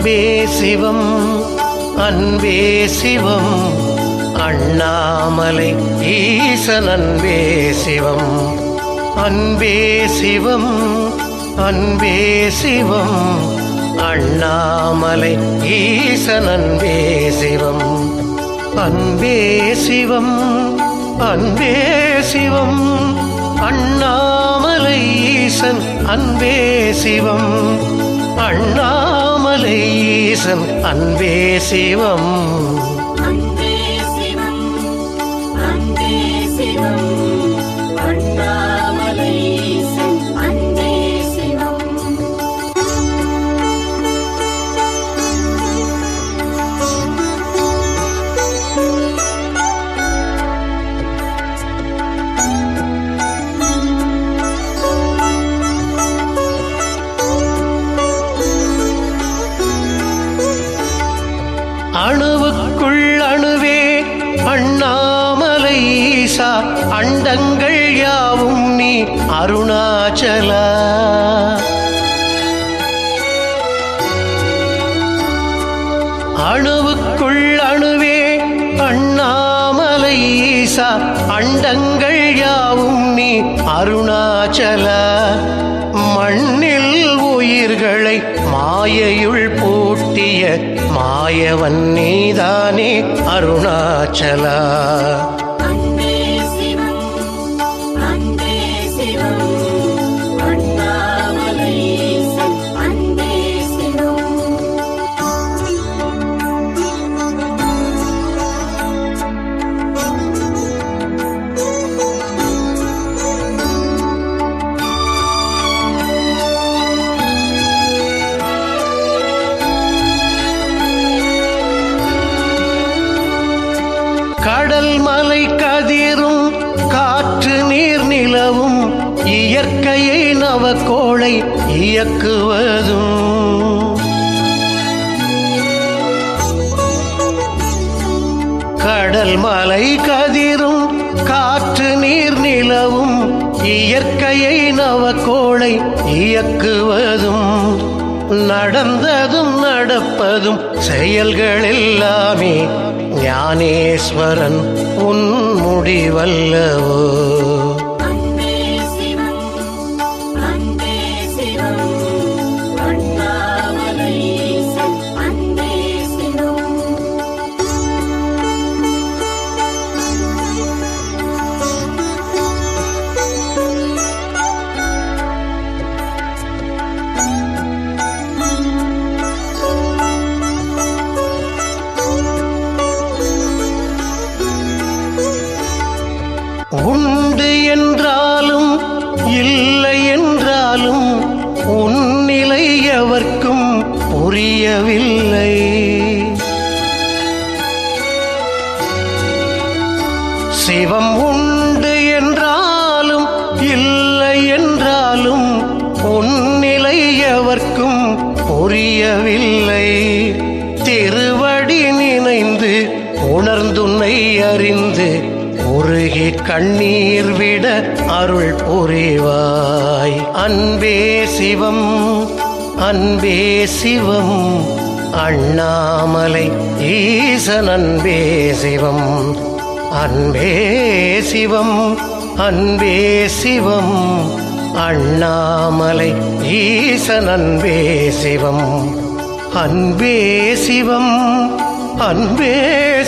அன்பே சிவம் அன்பே சிவம் அண்ணாமலை ஈசன் அன்பே சிவம் அன்பே சிவம் அன்பே சிவம் அண்ணாமலை ஈசன் அன்பே சிவம் அன்பே சிவம் அன்பே சிவம் அண்ணாமலை ஈசன் அன்பே சிவம் அண்ணாமலை ஈசன் அன்பே சிவம் அன்பே சிவம் அன்பே சிவம் அண்ணாமலை ஈசன் அன்பே சிவம் அணுவுக்குள் அணுவே அண்ணாமலை ஈசா அண்டங்கள் யாவும் நீ அருணாச்சலா அணுவுக்குள் அணுவே அண்ணாமலை ஈசா அண்டங்கள் யாவும் நீ அருணாச்சலா மண்ணில் உயிர்களை மாயையுள் பூட்டிய மாயவன் நீதானே அருணாச்சலா அன்பே சிவம் அன்பே சிவம் அண்ணாமலை ஈசன் அன்பே சிவம் கடல் மலை கதிரும் காற்று நீர் நிலவும் இயற்கையை நவக்கோளை இயக்குவதும் கடல் மலை கதிரும் காற்று நீர் நிலவும் இயற்கையை நவக்கோளை இயக்குவதும் நடந்ததும் நடப்பதும் செயல்கள் எல்லாமே ஞானேஸ்வரன் உன் முடிவல்லவோ அன்பே சிவம் அன்பே சிவம் அண்ணாமலை ஈசன் அன்பே சிவம் உண்டு என்றாலும் இல்லை என்றாலும் உன்னிலை எவர்க்கும் புரியவில்லை சிவம் உண்டு என்றாலும் இல்லை என்றாலும் உன்னிலை எவர்க்கும் புரியவில்லை திருவடி நினைந்து உணர்ந்துன்னை அறிந்து உருகி கண்ணீர் விட அருள் புரிவாய் அன்பே சிவம் அன்பே சிவம் அண்ணாமலை ஈசன் அன்பே சிவம் அன்பே சிவம் அன்பே சிவம் அண்ணாமலை ஈசன் அன்பே சிவம் அன்பே சிவம் அன்பே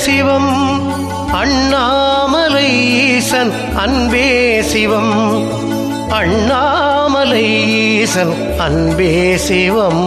சிவம் அண்ணாமலை ஈசன் அன்பே சிவம் அண்ணாமலை ஈசன் அன்பே சிவம்